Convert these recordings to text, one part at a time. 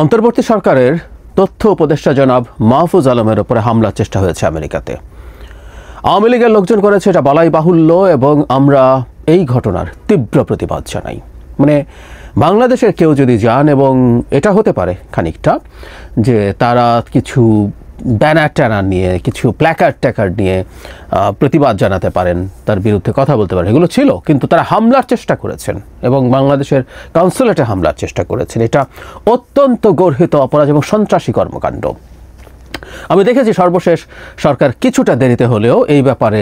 অন্তর্বর্তী সরকারের তথ্য উপদেষ্টা জনাব মাহফুজ আলমের উপরে হামলার চেষ্টা হয়েছে আমেরিকাতে। আওয়ামী লীগের লোকজন করেছে, এটা বলাই বাহুল্য, এবং আমরা এই ঘটনার তীব্র প্রতিবাদ জানাই। মানে বাংলাদেশের কেউ যদি যান, এবং এটা হতে পারে খানিকটা যে তারা কিছু ব্যানার ট্যানার নিয়ে, কিছু প্ল্যাকার্ড ট্যাকার্ড নিয়ে প্রতিবাদ জানাতে পারেন, তার বিরুদ্ধে কথা বলতে পারেন, এগুলো ছিল। কিন্তু তারা হামলার চেষ্টা করেছেন এবং বাংলাদেশের কনসুলেটে হামলার চেষ্টা করেছেন। এটা অত্যন্ত গর্হিত অপরাধ এবং সন্ত্রাসী কর্মকাণ্ড। আমি দেখেছি সর্বশেষ সরকার কিছুটা দেরিতে হলেও এই ব্যাপারে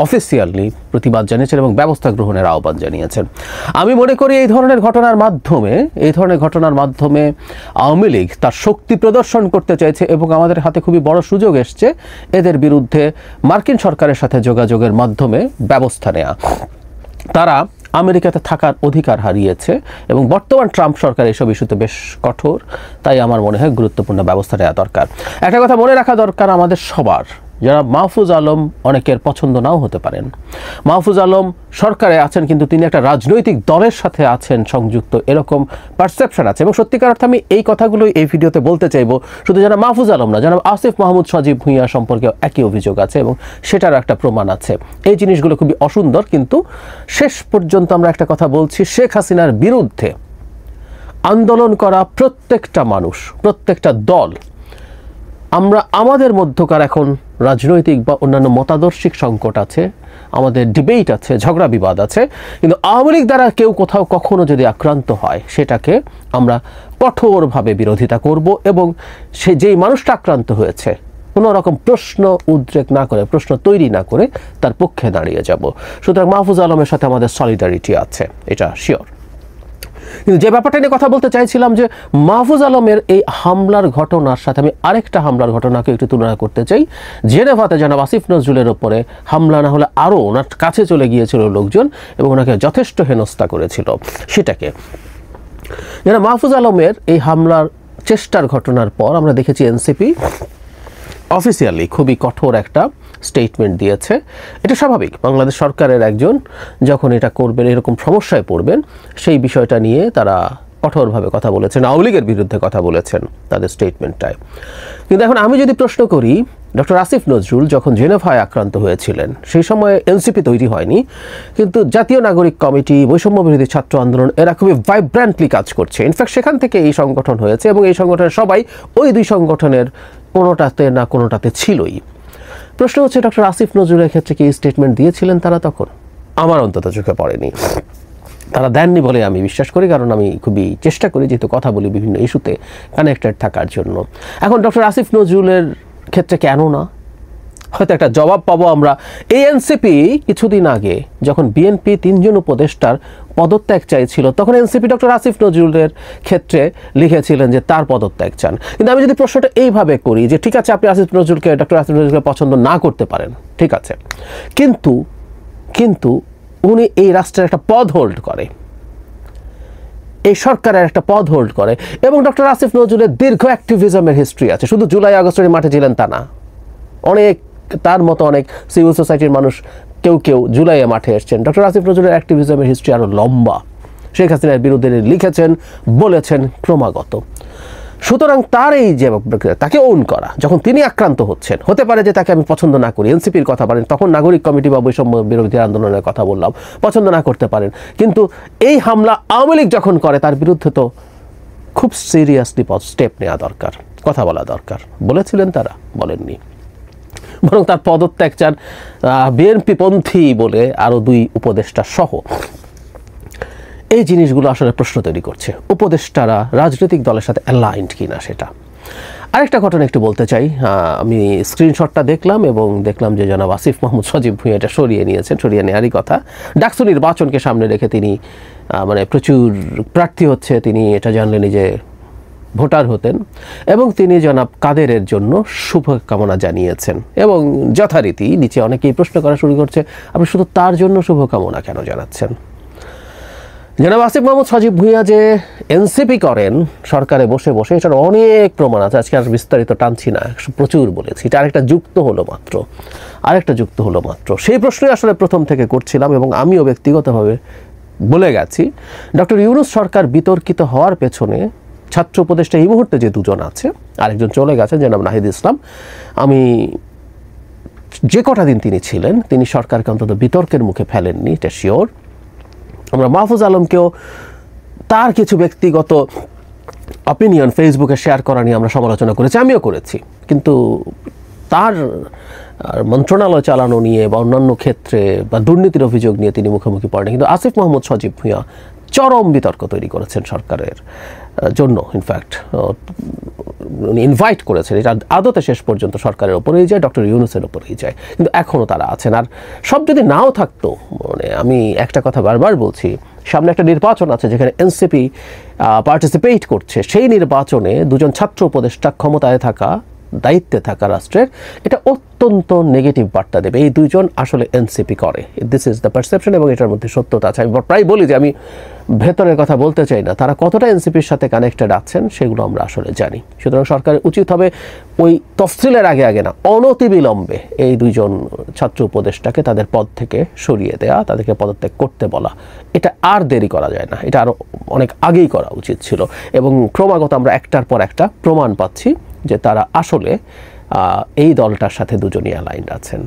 অফিসিয়ালি প্রতিবাদ জানিয়েছেন এবং ব্যবস্থা গ্রহণের আহ্বান জানিয়েছেন। আমি মনে করি এই ধরনের ঘটনার মাধ্যমে আওয়ামী লীগ তার শক্তি প্রদর্শন করতে চাইছে, এবং আমাদের হাতে খুবই বড় সুযোগ এসছে এদের বিরুদ্ধে মার্কিন সরকারের সাথে যোগাযোগের মাধ্যমে ব্যবস্থা নেওয়া। তারা আমেরিকাতে থাকার অধিকার হারিয়েছে এবং বর্তমান ট্রাম্প সরকার এসব ইস্যুতে বেশ কঠোর। তাই আমার মনে হয় গুরুত্বপূর্ণ ব্যবস্থা নেওয়া দরকার। একটা কথা মনে রাখা দরকার আমাদের সবার, যারা মাহফুজ আলম অনেকের পছন্দ নাও হতে পারেন, মাহফুজ আলম সরকারে আছেন কিন্তু তিনি একটা রাজনৈতিক দলের সাথে আছেন সংযুক্ত, এরকম পারসেপশন আছে। এবং সত্যিকার অর্থে আমি এই কথাগুলোই এই ভিডিওতে বলতে চাইবো। শুধু যারা মাহফুজ আলম না, যারা আসিফ মাহমুদ সজীব ভুঁইয়া সম্পর্কে একই অভিযোগ আছে এবং সেটারও একটা প্রমাণ আছে। এই জিনিসগুলো খুবই অসুন্দর, কিন্তু শেষ পর্যন্ত আমরা একটা কথা বলছি, শেখ হাসিনার বিরুদ্ধে আন্দোলন করা প্রত্যেকটা মানুষ, প্রত্যেকটা দল, আমরা আমাদের মধ্যকার এখন রাজনৈতিক বা অন্যান্য মতাদর্শিক সংকট আছে, আমাদের ডিবেট আছে, ঝগড়া বিবাদ আছে, কিন্তু আওয়ামী লীগ দ্বারা কেউ কোথাও কখনো যদি আক্রান্ত হয় সেটাকে আমরা কঠোরভাবে বিরোধিতা করব, এবং সে যেই মানুষটা আক্রান্ত হয়েছে কোনো রকম প্রশ্ন উদ্রেক না করে, প্রশ্ন তৈরি না করে তার পক্ষে দাঁড়িয়ে যাব। সুতরাং মাহফুজ আলমের সাথে আমাদের সলিডারিটি আছে, এটা শিওর। কিন্তু যে ব্যাপারটা নিয়ে কথা বলতে চাইছিলাম, যে মাহফুজ আলমের এই হামলার ঘটনার সাথে আমি আরেকটা হামলার ঘটনাকে একটু তুলনা করতে চাই। জেনেভাতে জনাব আসিফ নজরুলের ওপরে হামলা না হলে আরও ওনার কাছে চলে গিয়েছিল লোকজন এবং ওনাকে যথেষ্ট হেনস্থা করেছিল। সেটাকে জনাব মাহফুজ আলমের এই হামলার চেষ্টার ঘটনার পর আমরা দেখেছি এনসিপি অফিসিয়ালি খুবই কঠোর একটা স্টেটমেন্ট দিয়েছে। এটা স্বাভাবিক, বাংলাদেশ সরকারের একজন যখন এটা করবেন, এরকম সমস্যায় পড়বেন, সেই বিষয়টা নিয়ে তারা কঠোরভাবে কথা বলেছেন, আওয়ামী লীগের বিরুদ্ধে কথা বলেছেন তাদের স্টেটমেন্টটায়। কিন্তু এখন আমি যদি প্রশ্ন করি, ডক্টর আসিফ নজরুল যখন জেনেভায় আক্রান্ত হয়েছিলেন সেই সময় এনসিপি তৈরি হয়নি, কিন্তু জাতীয় নাগরিক কমিটি, বৈষম্য বিরোধী ছাত্র আন্দোলন, এরা খুবই ভাইব্র্যান্টলি কাজ করছে। ইনফ্যাক্ট সেখান থেকে এই সংগঠন হয়েছে এবং এই সংগঠনের সবাই ওই দুই সংগঠনের কোনোটাতে না কোনোটাতে ছিলই। প্রশ্ন হচ্ছে, ডক্টর আসিফ নজরুলের ক্ষেত্রে কি স্টেটমেন্ট দিয়েছিলেন তারা তখন? আমার অন্তত চোখে পড়েনি, তারা দেননি বলে আমি বিশ্বাস করি, কারণ আমি খুবই চেষ্টা করি যেহেতু কথা বলি বিভিন্ন ইস্যুতে কানেক্টেড থাকার জন্য। এখন ডক্টর আসিফ নজরুলের ক্ষেত্রে কেন না, হয়তো একটা জবাব পাবো আমরা। এই এনসিপি কিছুদিন আগে যখন বিএনপি 3 জন উপদেষ্টার পদত্যাগ চাইছিল, তখন এনসিপি ডক্টর আসিফ নজরুলের ক্ষেত্রে লিখেছিলেন যে তার পদত্যাগ চান। কিন্তু আমি যদি প্রশ্নটা এইভাবে করি যে ঠিক আছে, আপনি ডক্টর আসিফ নজরুলকে পছন্দ না করতে পারেন, ঠিক আছে, কিন্তু উনি এই রাষ্ট্রের একটা পদ হোল্ড করে, এই সরকারের একটা পদ হোল্ড করে, এবং ডক্টর আসিফ নজরুলের দীর্ঘ অ্যাক্টিভিজমের হিস্ট্রি আছে। শুধু জুলাই আগস্টের মাঠে ছিলেন তা না, অনেক তার মতো অনেক সিভিল সোসাইটির মানুষ কেউ জুলাইয়ে মাঠে এসছেন। ডক্টর আসিফ নজরুলের অ্যাক্টিভিজমের হিস্ট্রি আরও লম্বা। শেখ হাসিনার বিরুদ্ধে লিখেছেন, বলেছেন ক্রমাগত। সুতরাং তার এই যে তাকে ওন করা, যখন তিনি আক্রান্ত হচ্ছেন, হতে পারে যে তাকে আমি পছন্দ না করি, এনসিপির কথা বলেন, তখন নাগরিক কমিটি বা বৈষম্য বিরোধী আন্দোলনের কথা বললাম, পছন্দ না করতে পারেন, কিন্তু এই হামলা আওয়ামী লীগ যখন করে তার বিরুদ্ধে তো খুব সিরিয়াসলি স্টেপ নেওয়া দরকার, কথা বলা দরকার। বলেছিলেন তারা? বলেননি, বরং তার পদত্যাগ চান বিএনপি পন্থী বলে আরও 2 উপদেষ্টা সহ। এই জিনিসগুলো আসলে প্রশ্ন তৈরি করছে, উপদেষ্টারা রাজনৈতিক দলের সাথে অ্যালাইন্ড কিনা সেটা। আরেকটা ঘটনা একটু বলতে চাই। আমি স্ক্রিনশটটা দেখলাম এবং দেখলাম যে জনাব আসিফ মাহমুদ সজীব ভুঁইয়া এটা সরিয়ে নিয়েছেন, সরিয়ে নেওয়ারই কথা। ডাকসু নির্বাচনকে সামনে রেখে তিনি প্রচুর প্রার্থী হচ্ছে, তিনি এটা জানলেন যে ভোটার হতেন, এবং তিনি জনাব কাদেরের জন্য শুভকামনা জানিয়েছেন। এবং যথারীতি নিচে অনেকেই প্রশ্ন করা শুরু করছে, আপনি শুধু তার জন্য শুভকামনা কেন জানাচ্ছেন? জনাব আসিফ মাহমুদ সজীব ভুঁইয়া যে এনসিপি করেন সরকারে বসে বসে, এটার অনেক প্রমাণ আছে। আজকে আর বিস্তারিত টানছি না, প্রচুর বলেছি। এটা আরেকটা যুক্ত হলো মাত্র। সেই প্রশ্নই আসলে প্রথম থেকে করছিলাম এবং আমিও ব্যক্তিগতভাবে বলে গেছি, ডক্টর ইউনূস সরকার বিতর্কিত হওয়ার পেছনে ছাত্র উপদেষ্টা এই মুহূর্তে যে দুজন আছে, আরেকজন চলে গেছে জনাব নাহিদ ইসলাম, আমি যে কটা দিন তিনি ছিলেন তিনি সরকারকে অন্তত বিতর্কের মুখে ফেলেননি, এটা শিওর। আমরা মাহফুজ আলমকেও তার কিছু ব্যক্তিগত অপিনিয়ন ফেসবুকে শেয়ার করা নিয়ে আমরা সমালোচনা করেছি, আমিও করেছি, কিন্তু তার মন্ত্রণালয় চালানো নিয়ে বা অন্যান্য ক্ষেত্রে বা দুর্নীতির অভিযোগ নিয়ে তিনি মুখোমুখি পড়েন। কিন্তু আসিফ মাহমুদ সজীব ভূঁইয়া চরম বিতর্ক তৈরি করেছেন সরকারের জন্য, ইনফ্যাক্ট উনি ইনভাইট করেছেন, এটা আদতে শেষ পর্যন্ত সরকারের ওপরেই যায়, ডক্টর ইউনূসের ওপরেই যায়, কিন্তু এখনও তারা আছেন। আর সব যদি নাও থাকতো, মানে আমি একটা কথা বারবার বলছি, সামনে একটা নির্বাচন আছে যেখানে এনসিপি পার্টিসিপেট করছে, সেই নির্বাচনে দুজন ছাত্র উপদেষ্টা ক্ষমতায় থাকা, দায়িত্বে থাকা রাষ্ট্রের, এটা অত্যন্ত নেগেটিভ বার্তা দেবে। এই দুইজন আসলে এনসিপি করে, দিস ইজ দ্য পারসেপশন, এবং এটার মধ্যে সত্যতা আছে। আমি প্রায় বলি যে আমি ভেতরের কথা বলতে চাই না, তারা কতটা এনসিপির সাথে কানেক্টেড আছেন সেগুলো আমরা আসলে জানি। সুতরাং সরকারের উচিত হবে ওই তফসিলের আগে আগে না, অনতিবিলম্বে এই দুইজন ছাত্র উপদেষ্টাকে তাদের পদ থেকে সরিয়ে দেয়া, তাদেরকে পদত্যাগ করতে বলা। এটা আর দেরি করা যায় না, এটা আরও অনেক আগেই করা উচিত ছিল। এবং ক্রমাগত আমরা একটার পর একটা প্রমাণ পাচ্ছি যে তারা আসলে এই দলটার সাথে দুজনই অ্যালাইন্ড আছেন।